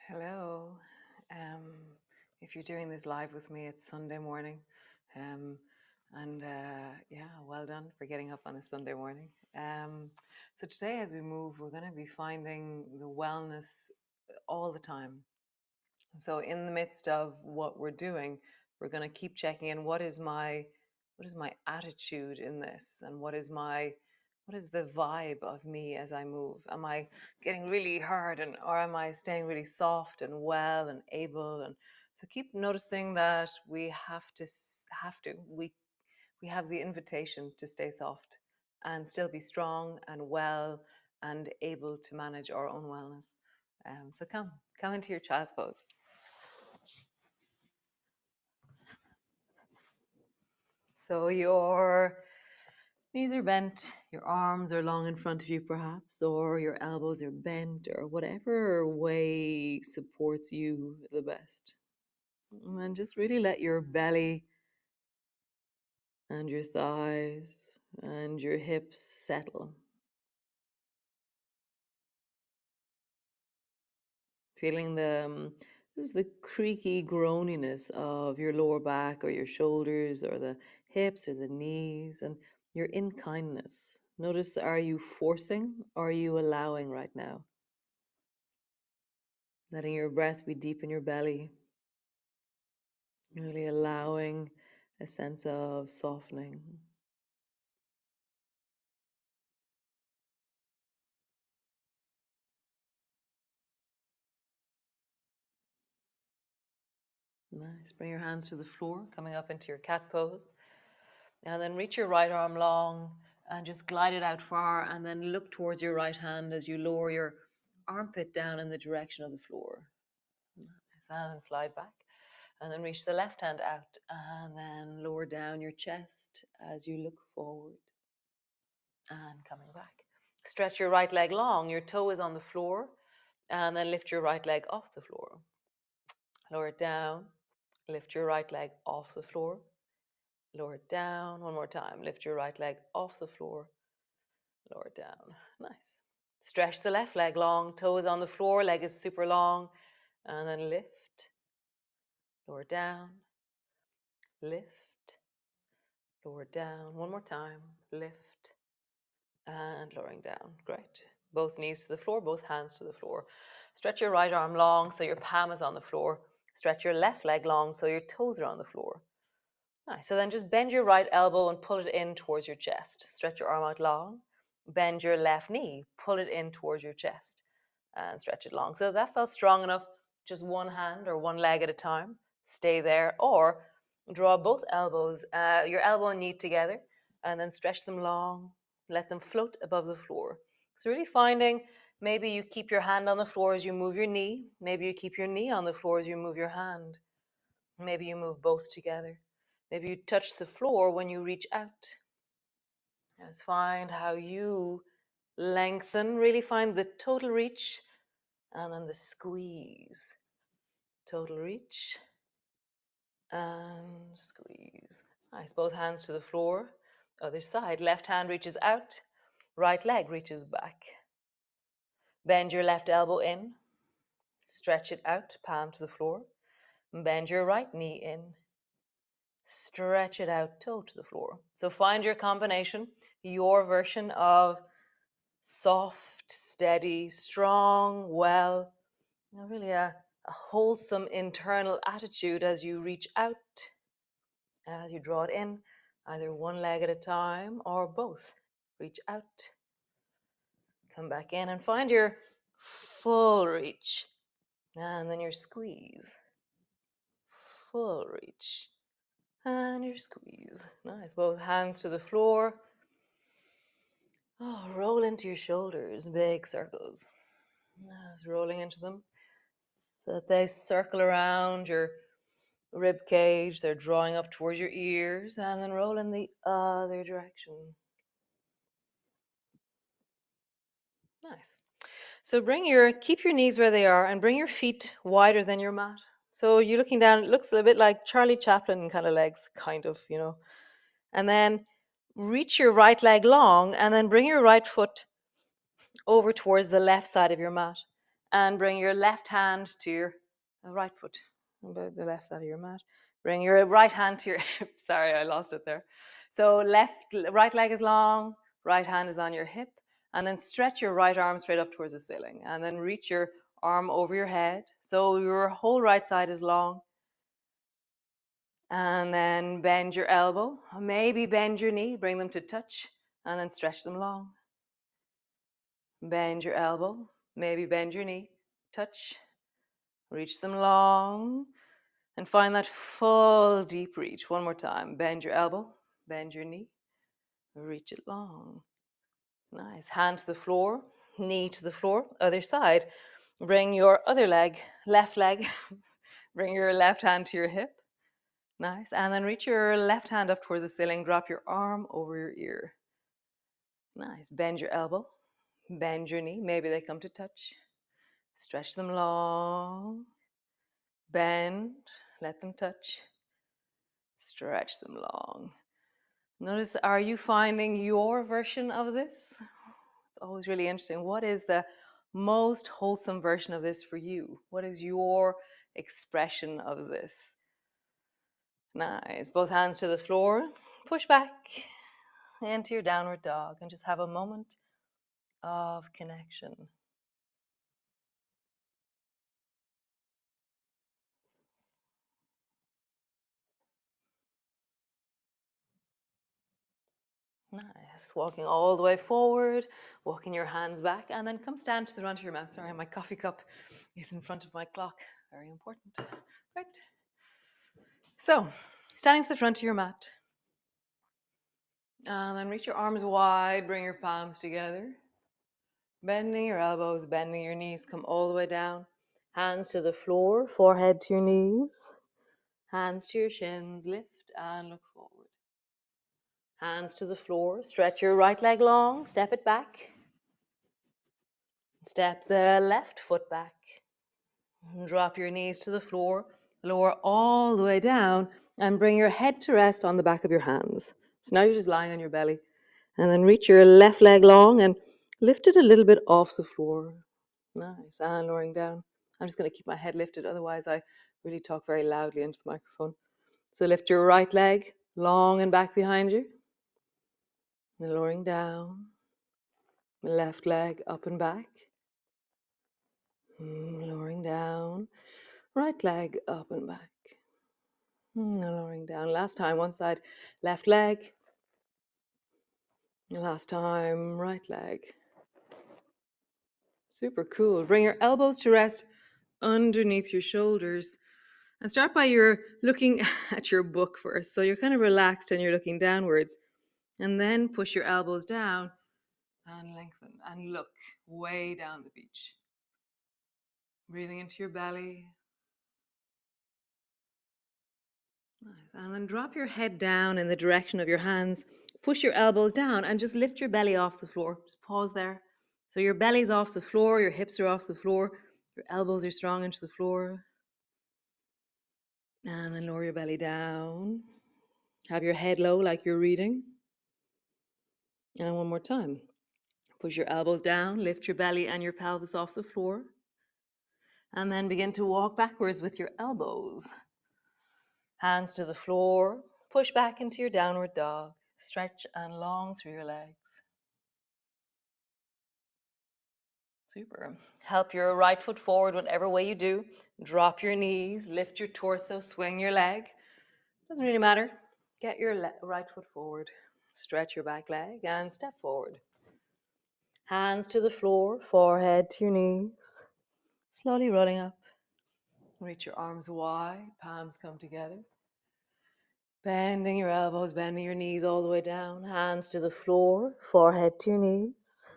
Hello. Um, if you're doing this live with me, it's Sunday morning. Yeah, well done for getting up on a Sunday morning. So today, as we move, we're going to be finding the wellness all the time. So in the midst of what we're doing, we're going to keep checking in. What is my attitude in this, and what is the vibe of me as I move? Am I getting really hard, or am I staying really soft and well and able? And so keep noticing that we have the invitation to stay soft and still be strong and well and able to manage our own wellness. So come into your child's pose. So your knees are bent, your arms are long in front of you perhaps, or your elbows are bent, or whatever way supports you the best. And then just really let your belly and your thighs and your hips settle. Feeling just the creaky groaniness of your lower back or your shoulders or the hips or the knees, and your in kindness. Notice, are you forcing or are you allowing right now? Letting your breath be deep in your belly, really allowing a sense of softening. Nice. Bring your hands to the floor, coming up into your cat pose. And then reach your right arm long and just glide it out far, and then look towards your right hand as you lower your armpit down in the direction of the floor. Nice. And then slide back. And then reach the left hand out and then lower down your chest as you look forward. And coming back. Stretch your right leg long. Your toe is on the floor. And then lift your right leg off the floor. Lower it down. Lift your right leg off the floor. Lower it down. One more time. Lift your right leg off the floor. Lower it down. Nice. Stretch the left leg long. Toe is on the floor. Leg is super long. And then lift. Lower down. Lift. Lower down. One more time. Lift. And lowering down. Great. Both knees to the floor, both hands to the floor. Stretch your right arm long so your palm is on the floor. Stretch your left leg long so your toes are on the floor. Nice. So then just bend your right elbow and pull it in towards your chest. Stretch your arm out long. Bend your left knee, pull it in towards your chest, and stretch it long. So if that felt strong enough, just one hand or one leg at a time, stay there, or draw both elbows, your elbow and knee together, and then stretch them long. Let them float above the floor. So really finding, maybe you keep your hand on the floor as you move your knee. Maybe you keep your knee on the floor as you move your hand. Maybe you move both together. Maybe you touch the floor when you reach out. Just find how you lengthen, really find the total reach, and then the squeeze. Total reach and squeeze. Nice. Both hands to the floor. Other side. Left hand reaches out. Right leg reaches back. Bend your left elbow in. Stretch it out, palm to the floor. Bend your right knee in. Stretch it out, toe to the floor. So find your combination, your version of soft, steady, strong, well, really a wholesome internal attitude as you reach out, as you draw it in, either one leg at a time or both. Reach out, come back in, and find your full reach. And then your squeeze. Full reach. And your squeeze. Nice. Both hands to the floor. Oh, roll into your shoulders, big circles. Nice. Rolling into them so that they circle around your rib cage. They're drawing up towards your ears, and then roll in the other direction. Nice. So keep your knees where they are and bring your feet wider than your mat. So you're looking down, it looks a bit like Charlie Chaplin kind of legs, kind of, And then reach your right leg long and then bring your right foot over towards the left side of your mat. And bring your left hand to your right foot, about the left side of your mat. Bring your right hand to your hip. Sorry, I lost it there. So right leg is long, right hand is on your hip, and then stretch your right arm straight up towards the ceiling, and then reach your arm over your head. So your whole right side is long. And then bend your elbow, maybe bend your knee, bring them to touch, and then stretch them long. Bend your elbow, maybe bend your knee, touch, reach them long, and find that full deep reach. One more time. Bend your elbow, bend your knee, reach it long. Nice. Hand to the floor, knee to the floor, other side. Bring your other leg, left leg, bring your left hand to your hip. Nice. And then reach your left hand up towards the ceiling. Drop your arm over your ear. Nice. Bend your elbow. Bend your knee. Maybe they come to touch. Stretch them long. Bend. Let them touch. Stretch them long. Notice, are you finding your version of this? It's always really interesting. What is the most wholesome version of this for you? What is your expression of this? Nice. Both hands to the floor. Push back into your downward dog and just have a moment of connection. Nice. Walking all the way forward, walking your hands back, and then come stand to the front of your mat. Sorry, my coffee cup is in front of my clock. Very important. Right. So, standing to the front of your mat. And then reach your arms wide, bring your palms together. Bending your elbows, bending your knees, come all the way down. Hands to the floor, forehead to your knees. Hands to your shins, lift and look forward. Hands to the floor, stretch your right leg long, step it back. Step the left foot back. Drop your knees to the floor, lower all the way down, and bring your head to rest on the back of your hands. So now you're just lying on your belly. And then reach your left leg long and lift it a little bit off the floor. Nice. And lowering down. I'm just going to keep my head lifted, otherwise I really talk very loudly into the microphone. So lift your right leg long and back behind you. And lowering down. Left leg up and back. Lowering down. Right leg up and back. Lowering down. Last time, one side. Left leg. Last time, right leg. Super cool. Bring your elbows to rest underneath your shoulders. And start by your looking at your book first. So you're kind of relaxed and you're looking downwards. And then push your elbows down and lengthen and look way down the beach. Breathing into your belly. Nice. And then drop your head down in the direction of your hands. Push your elbows down and just lift your belly off the floor. Just pause there. So your belly's off the floor, your hips are off the floor, your elbows are strong into the floor. And then lower your belly down. Have your head low like you're reading. And one more time. Push your elbows down, lift your belly and your pelvis off the floor. And then begin to walk backwards with your elbows. Hands to the floor. Push back into your downward dog. Stretch and long through your legs. Super. Help your right foot forward whatever way you do. Drop your knees, lift your torso, swing your leg. Doesn't really matter. Get your right foot forward. Stretch your back leg and step forward. Hands to the floor, forehead to your knees. Slowly rolling up. Reach your arms wide, palms come together. Bending your elbows, bending your knees all the way down. Hands to the floor, forehead to your knees.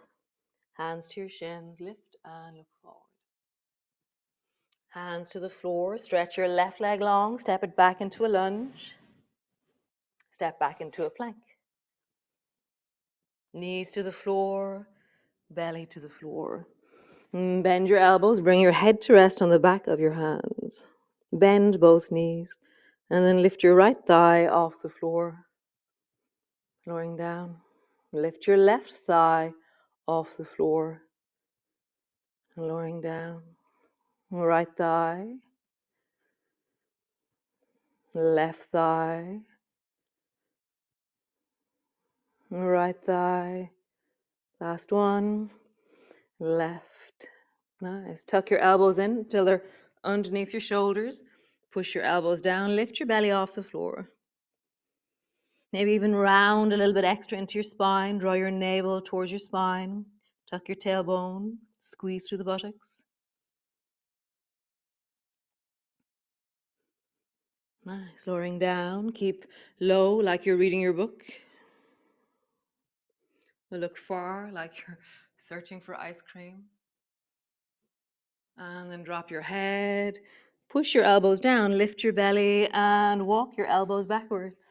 Hands to your shins, lift and look forward. Hands to the floor, stretch your left leg long, step it back into a lunge. Step back into a plank. Knees to the floor, belly to the floor. Bend your elbows, bring your head to rest on the back of your hands. Bend both knees, and then lift your right thigh off the floor. Lowering down. Lift your left thigh off the floor. lowering down. Right thigh, left thigh, right thigh. Last one, left. Nice. Tuck your elbows in until they're underneath your shoulders. Push your elbows down, lift your belly off the floor. Maybe even round a little bit extra into your spine. Draw your navel towards your spine. Tuck your tailbone. Squeeze through the buttocks. Nice. Lowering down. Keep low like you're reading your book. Look far like you're searching for ice cream. And then drop your head. Push your elbows down. Lift your belly and walk your elbows backwards.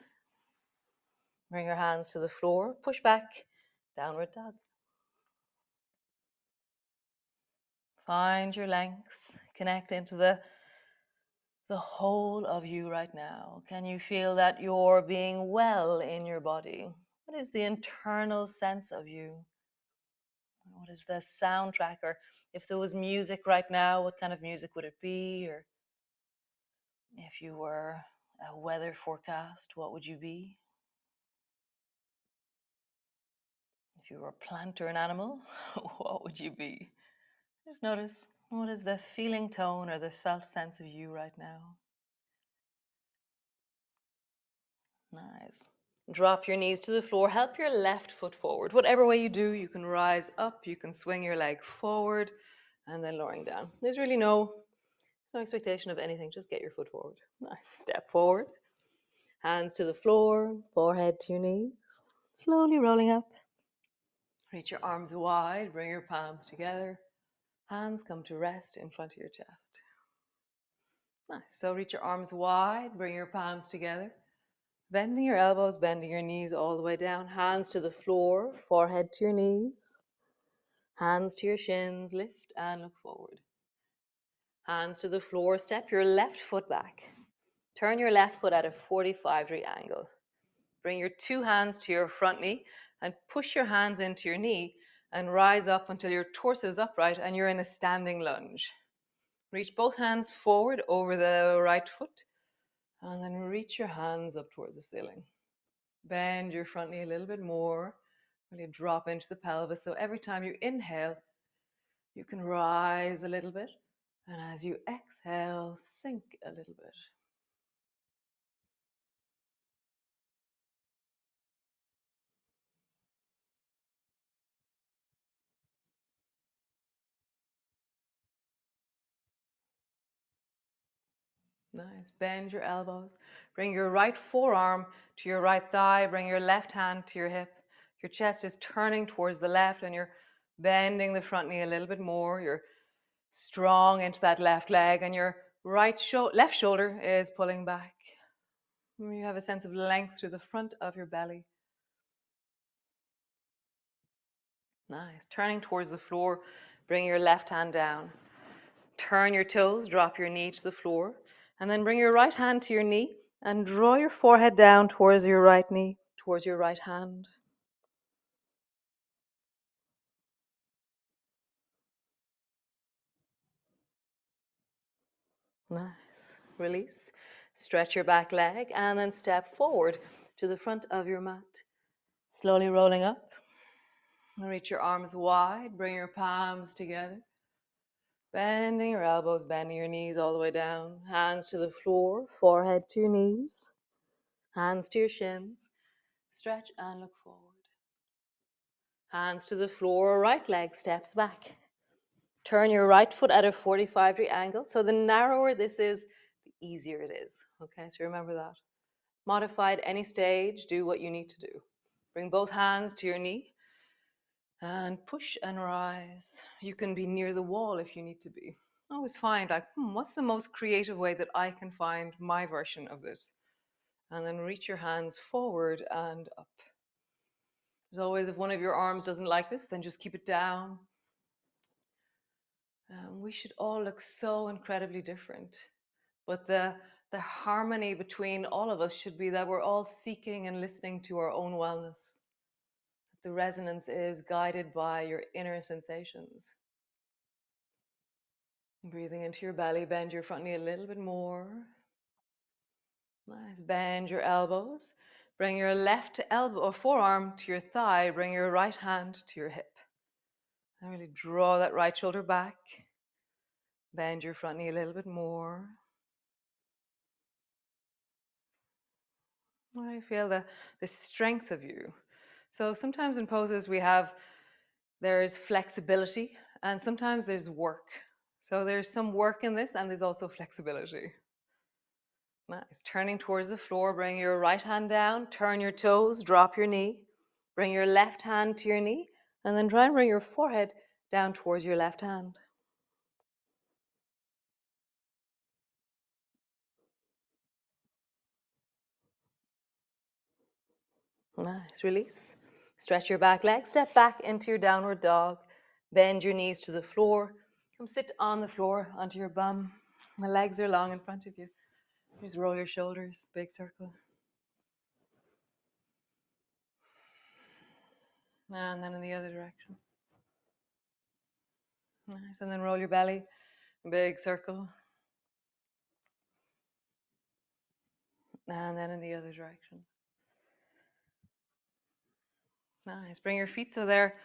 Bring your hands to the floor. Push back. Downward dog. Find your length. Connect into the whole of you right now. Can you feel that you're being well in your body? What is the internal sense of you? What is the soundtrack? Or if there was music right now, what kind of music would it be? Or if you were a weather forecast, what would you be? If you were a plant or an animal, what would you be? Just notice, what is the feeling tone or the felt sense of you right now? Nice. Drop your knees to the floor. Help your left foot forward. Whatever way you do, you can rise up, you can swing your leg forward, and then lowering down. There's really no expectation of anything. Just get your foot forward. Nice. Step forward. Hands to the floor, forehead to your knees. Slowly rolling up. Reach your arms wide, bring your palms together. Hands come to rest in front of your chest. Nice. So reach your arms wide, bring your palms together. Bending your elbows, bending your knees all the way down. Hands to the floor, forehead to your knees. Hands to your shins, lift and look forward. Hands to the floor, step your left foot back. Turn your left foot at a 45-degree angle. Bring your two hands to your front knee and push your hands into your knee and rise up until your torso is upright and you're in a standing lunge. Reach both hands forward over the right foot and then reach your hands up towards the ceiling. Bend your front knee a little bit more. Really drop into the pelvis. So every time you inhale, you can rise a little bit. And as you exhale, sink a little bit. Nice. Bend your elbows. Bring your right forearm to your right thigh. Bring your left hand to your hip. Your chest is turning towards the left and you're bending the front knee a little bit more. You're strong into that left leg and your left shoulder is pulling back. You have a sense of length through the front of your belly. Nice. Turning towards the floor, bring your left hand down. Turn your toes, drop your knee to the floor, and then bring your right hand to your knee and draw your forehead down towards your right knee, towards your right hand. Nice. Release. Stretch your back leg and then step forward to the front of your mat. Slowly rolling up. Reach your arms wide, bring your palms together. Bending your elbows, bending your knees all the way down. Hands to the floor, forehead to your knees. Hands to your shins. Stretch and look forward. Hands to the floor, right leg steps back. Turn your right foot at a 45-degree angle. So the narrower this is, the easier it is. Okay, so remember that. Modify at any stage, do what you need to do. Bring both hands to your knee and push and rise. You can be near the wall if you need to be. I always find like, what's the most creative way that I can find my version of this? And then reach your hands forward and up. As always, if one of your arms doesn't like this, then just keep it down. We should all look so incredibly different. But the harmony between all of us should be that we're all seeking and listening to our own wellness. The resonance is guided by your inner sensations. Breathing into your belly, bend your front knee a little bit more. Nice, bend your elbows. Bring your left elbow or forearm to your thigh. Bring your right hand to your hip. And really draw that right shoulder back. Bend your front knee a little bit more. I feel the strength of you. So sometimes in poses there's flexibility and sometimes there's work. So there's some work in this and there's also flexibility. Nice. Turning towards the floor, bring your right hand down, turn your toes, drop your knee. Bring your left hand to your knee and then try and bring your forehead down towards your left hand. Nice. Release. Stretch your back leg. Step back into your downward dog. Bend your knees to the floor. Come sit on the floor onto your bum. My legs are long in front of you. Just roll your shoulders. Big circle. And then in the other direction. Nice. And then roll your belly. Big circle. And then in the other direction. Nice. Bring your feet so they're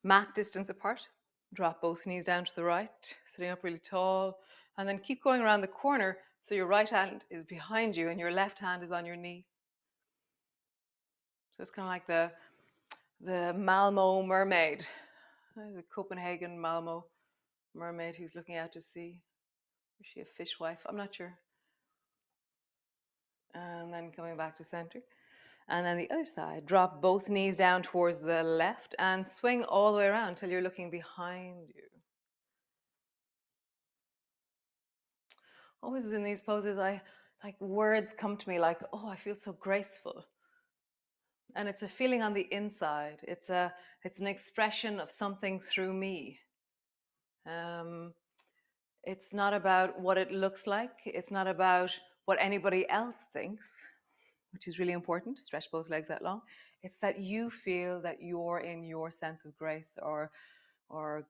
mat distance apart. Drop both knees down to the right, sitting up really tall. And then keep going around the corner so your right hand is behind you and your left hand is on your knee. So it's kind of like the Malmo mermaid, the Copenhagen Malmo mermaid who's looking out to sea. Is she a fishwife? I'm not sure. And then coming back to center. And then the other side, drop both knees down towards the left and swing all the way around until you're looking behind you. Always in these poses, like words come to me like, oh, I feel so graceful. And it's a feeling on the inside. It's an expression of something through me. It's not about what it looks like. It's not about what anybody else thinks, which is really important. Stretch both legs out long. It's that you feel that you're in your sense of grace or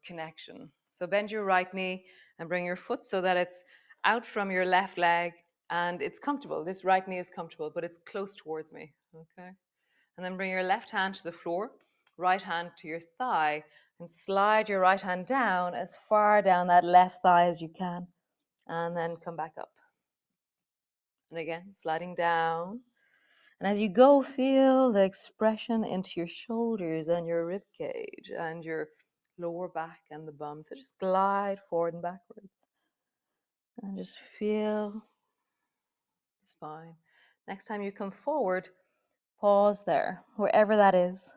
connection. So bend your right knee and bring your foot so that it's out from your left leg and it's comfortable. This right knee is comfortable, but it's close towards me. Okay. And then bring your left hand to the floor, right hand to your thigh, and slide your right hand down as far down that left thigh as you can. And then come back up. And again, sliding down. And as you go, feel the expression into your shoulders and your rib cage and your lower back and the bum. So just glide forward and backwards. And just feel the spine. Next time you come forward, pause there, wherever that is.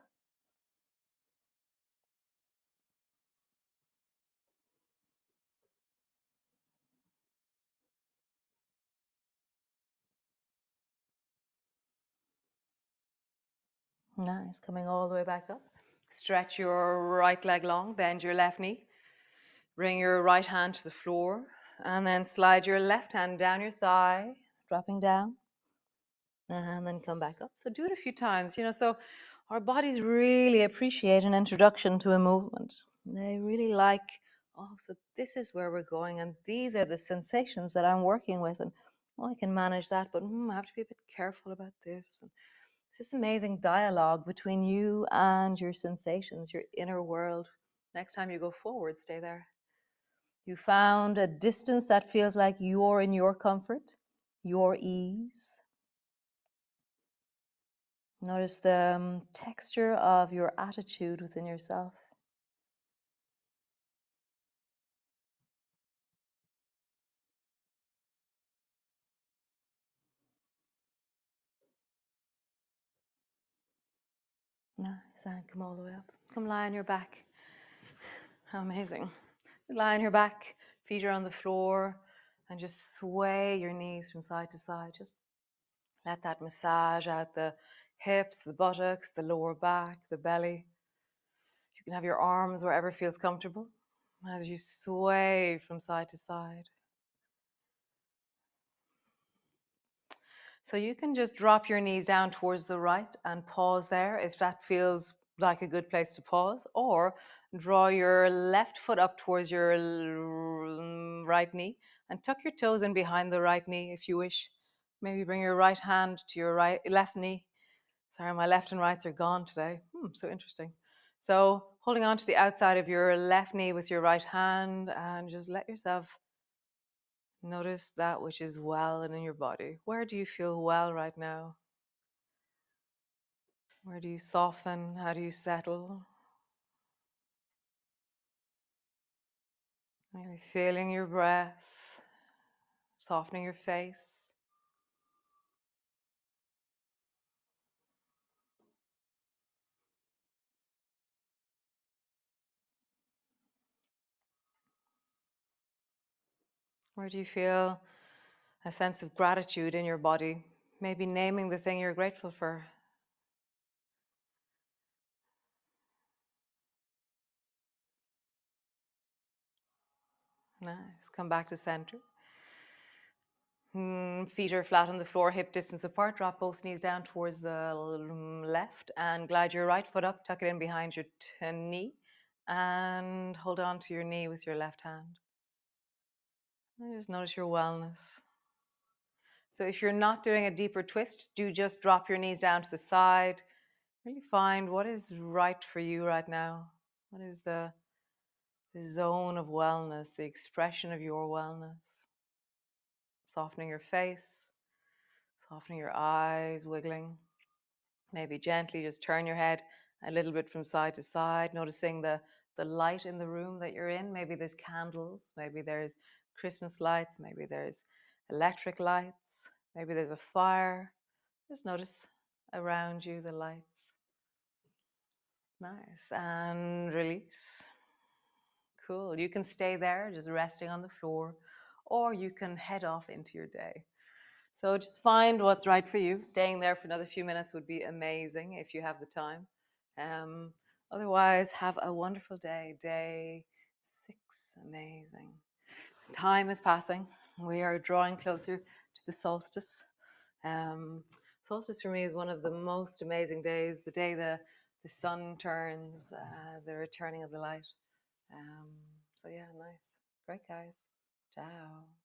Nice. Coming all the way back up. Stretch your right leg long, bend your left knee. Bring your right hand to the floor. And then slide your left hand down your thigh, dropping down. And then come back up. So do it a few times, so our bodies really appreciate an introduction to a movement. They really like, oh, so this is where we're going and these are the sensations that I'm working with, and I can manage that, but I have to be a bit careful about this. And it's this amazing dialogue between you and your sensations, your inner world. Next time you go forward, stay there. You found a distance that feels like you're in your comfort, your ease. Notice the texture of your attitude within yourself. Nice, and come all the way up. Come lie on your back. How amazing. Lie on your back, feet are on the floor, and just sway your knees from side to side. Just let that massage out the hips, the buttocks, the lower back, the belly. You can have your arms wherever feels comfortable as you sway from side to side. So you can just drop your knees down towards the right and pause there if that feels like a good place to pause. Or Draw your left foot up towards your right knee and tuck your toes in behind the right knee if you wish. Maybe bring your right hand to your left knee. Sorry, my left and rights are gone today. So interesting. So holding on to the outside of your left knee with your right hand, and just let yourself notice that which is well in your body. Where do you feel well right now? Where do you soften? How do you settle? Really feeling your breath, softening your face. Where do you feel a sense of gratitude in your body? Maybe naming the thing you're grateful for. Nice. Come back to center. Feet are flat on the floor, hip distance apart. Drop both knees down towards the left and glide your right foot up. Tuck it in behind your knee and hold on to your knee with your left hand. And just notice your wellness. So if you're not doing a deeper twist, do just drop your knees down to the side. Really find what is right for you right now. What is the zone of wellness, the expression of your wellness? Softening your face, softening your eyes, wiggling. Maybe gently just turn your head a little bit from side to side, noticing the light in the room that you're in. Maybe there's candles, maybe there's Christmas lights, maybe there's electric lights, maybe there's a fire. Just notice around you the lights. Nice. And release. Cool. You can stay there, just resting on the floor, or you can head off into your day. So just find what's right for you. Staying there for another few minutes would be amazing if you have the time. Otherwise, have a wonderful day. Day 6. Amazing. Time is passing. We are drawing closer to the solstice. Solstice for me is one of the most amazing days, the day the sun turns, the returning of the light. So yeah, nice. Great, guys. Ciao.